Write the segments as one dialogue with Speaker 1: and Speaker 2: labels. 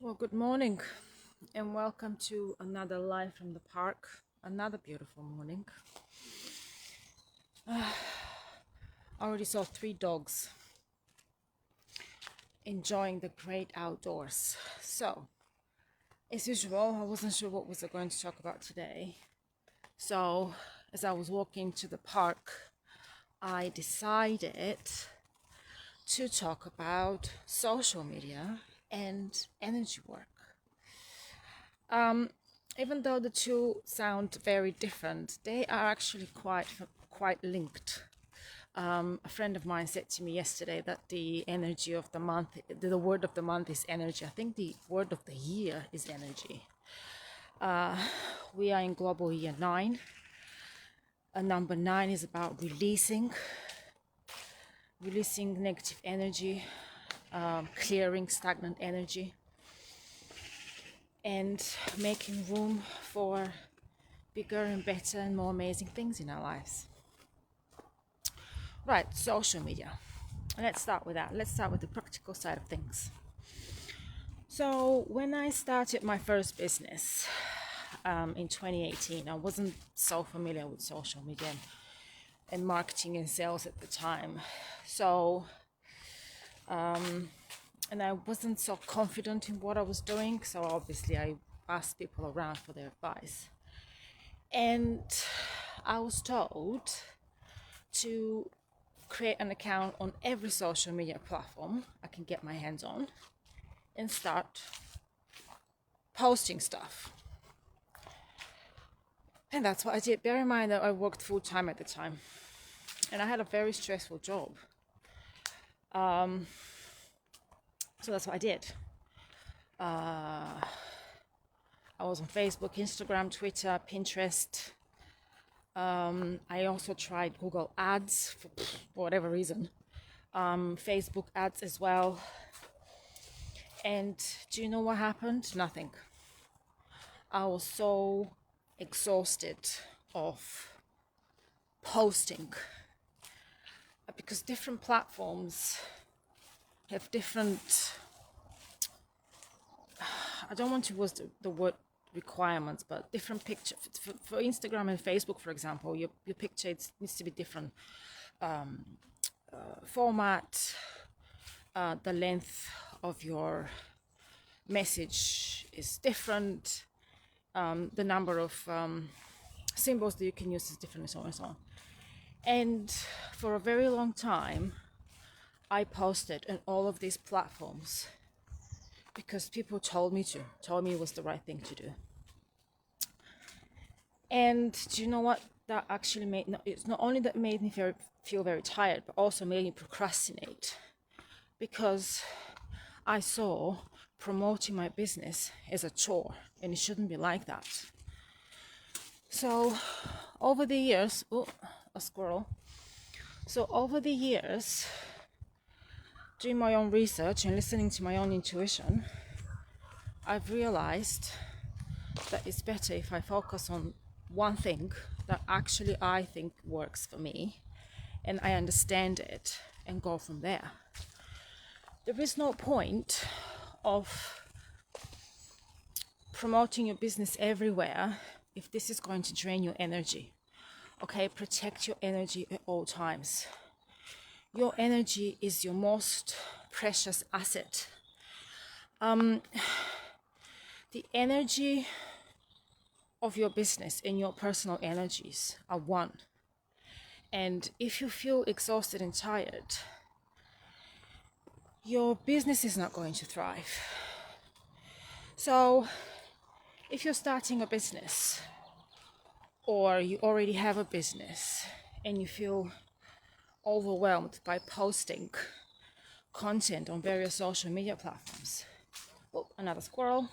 Speaker 1: Well, good morning and welcome to another live from the park. Another beautiful morning. I already saw three dogs enjoying the great outdoors. So, as usual, I wasn't sure what was I going to talk about today. So, as I was walking to the park, I decided to talk about social media and energy work. Even though the two sound very different, they are actually quite linked. A friend of mine said to me yesterday that the energy of the month, the word of the month is energy. I think the word of the year is energy. We are in global year 9. Number 9 is about releasing negative energy, clearing stagnant energy, and making room for bigger and better and more amazing things in our lives. Right, social media. Let's start with that. Let's start with the practical side of things. So when I started my first business in 2018, I wasn't so familiar with social media and marketing and sales at the time. So, and I wasn't so confident in what I was doing. So obviously I asked people around for their advice. And I was told to create an account on every social media platform I can get my hands on and start posting stuff. And that's what I did. Bear in mind that I worked full time at the time and I had a very stressful job. So that's what I did. I was on Facebook, Instagram, Twitter, Pinterest. I also tried Google Ads for whatever reason. Facebook ads as well. And do you know what happened? Nothing. I was so exhausted of posting because different platforms have different, I don't want to use the word requirements, but different picture. For Instagram and Facebook, for example, your picture needs to be different format, the length of your message is different, the number of symbols that you can use is different, and so on and so on. And for a very long time, I posted on all of these platforms because people told me it was the right thing to do. And do you know what that actually made? It's not only that made me feel very tired, but also made me procrastinate because I saw promoting my business as a chore, and it shouldn't be like that. So over the years, a squirrel. So over the years, doing my own research and listening to my own intuition, I've realized that it's better if I focus on one thing that actually I think works for me and I understand it and go from there. There is no point of promoting your business everywhere if this is going to drain your energy. Okay, protect your energy at all times. Your energy is your most precious asset. The energy of your business and your personal energies are one. And if you feel exhausted and tired, your business is not going to thrive. So if you're starting a business or you already have a business and you feel overwhelmed by posting content on various social media platforms, another squirrel,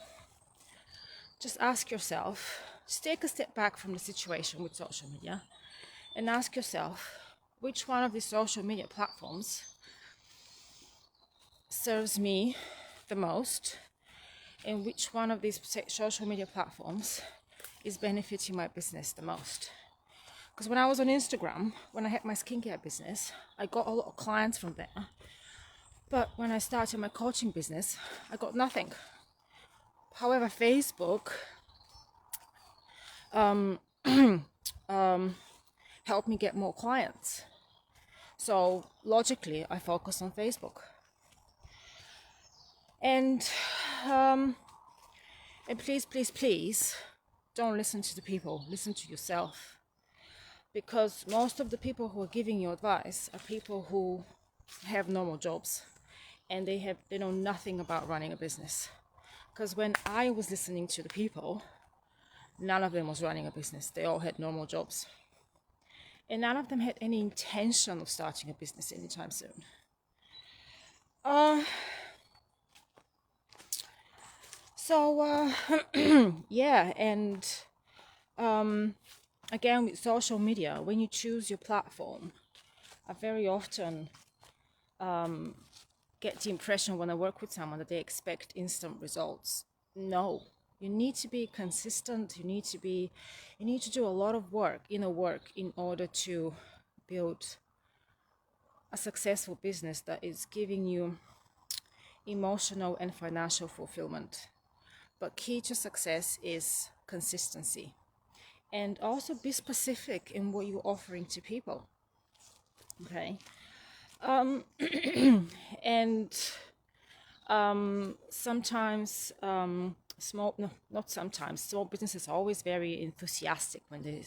Speaker 1: just ask yourself, just take a step back from the situation with social media and ask yourself which one of these social media platforms serves me the most and which one of these social media platforms is benefiting my business the most. Because when I was on Instagram, when I had my skincare business, I got a lot of clients from there. But when I started my coaching business, I got nothing. However, Facebook helped me get more clients. So logically, I focus on Facebook. And please, don't listen to the people. Listen to yourself. Because most of the people who are giving you advice are people who have normal jobs, and they know nothing about running a business. Because when I was listening to the people, none of them was running a business. They all had normal jobs. And none of them had any intention of starting a business anytime soon. Yeah, and again, with social media, when you choose your platform, I very often get the impression when I work with someone that they expect instant results. No, you need to be consistent. You need to do a lot of work, inner work, in order to build a successful business that is giving you emotional and financial fulfillment. But key to success is consistency, and also be specific in what you're offering to people. Okay. And sometimes small no not sometimes small businesses are always very enthusiastic when they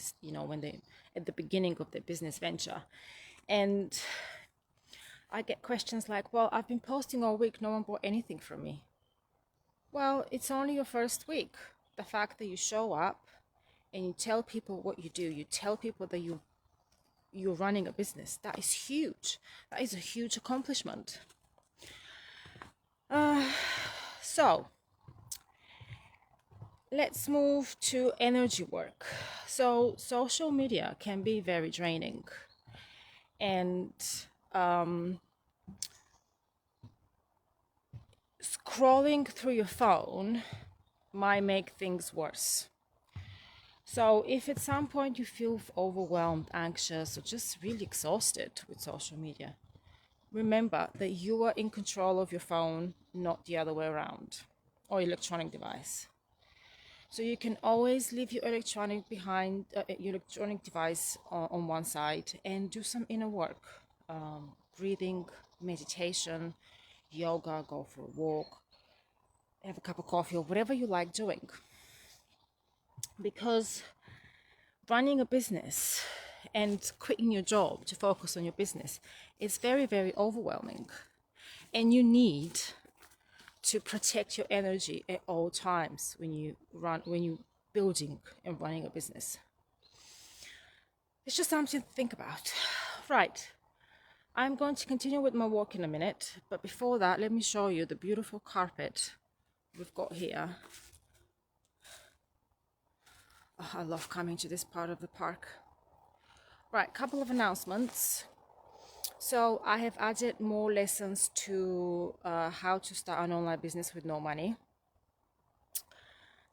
Speaker 1: at the beginning of their business venture, and I get questions like, well, I've been posting all week, no one bought anything from me. Well, it's only your first week. The fact that you show up and you tell people what you do, you tell people that you're running a business, that is huge. That is a huge accomplishment. So let's move to energy work. So social media can be very draining, and scrolling through your phone might make things worse. So if at some point you feel overwhelmed, anxious, or just really exhausted with social media, remember that you are in control of your phone, not the other way around, or electronic device. So you can always leave your electronic device on one side and do some inner work, breathing, meditation, yoga, go for a walk, have a cup of coffee, or whatever you like doing. Because running a business and quitting your job to focus on your business is very, very overwhelming. And you need to protect your energy at all times when you're building and running a business. It's just something to think about. Right. I'm going to continue with my walk in a minute, but before that, let me show you the beautiful carpet we've got here. Oh, I love coming to this part of the park. Right, couple of announcements. So I have added more lessons to how to start an online business with no money.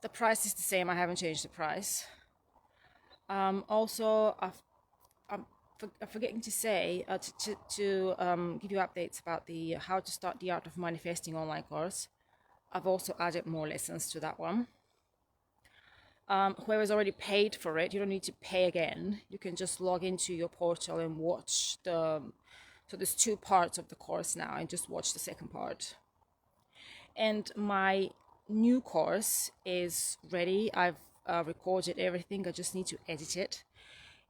Speaker 1: The price is the same. I haven't changed the price. Also, I'm forgetting to say to give you updates about the how to start the art of manifesting online course. I've also added more lessons to that one. Whoever's already paid for it, you don't need to pay again. You can just log into your portal and watch so there's 2 parts of the course now, and just watch the second part. And my new course is ready. I've recorded everything. I just need to edit it.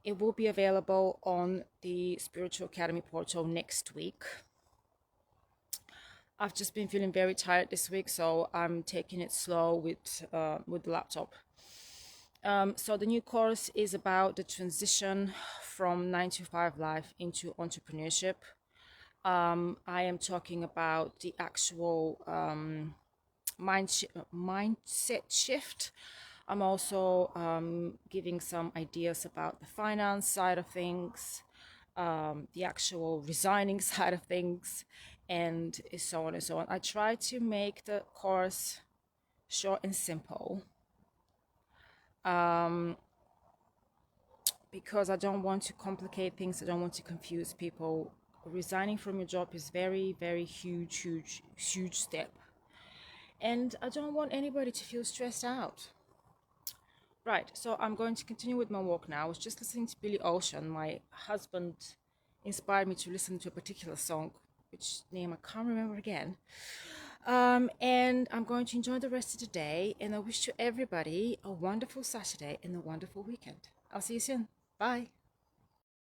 Speaker 1: It will be available on the Spiritual Academy portal next week. I've just been feeling very tired this week, so I'm taking it slow with the laptop. So the new course is about the transition from 9-to-5 life into entrepreneurship. I am talking about the actual mindset shift. I'm also giving some ideas about the finance side of things, the actual resigning side of things, and so on and so on. I try to make the course short and simple, because I don't want to complicate things. I don't want to confuse people. Resigning from your job is very, very huge step. and I don't want anybody to feel stressed out. Right, so I'm going to continue with my walk now. I was just listening to Billy Ocean. My husband inspired me to listen to a particular song, which name I can't remember again. And I'm going to enjoy the rest of the day, and I wish to everybody a wonderful Saturday and a wonderful weekend. I'll see you soon. Bye.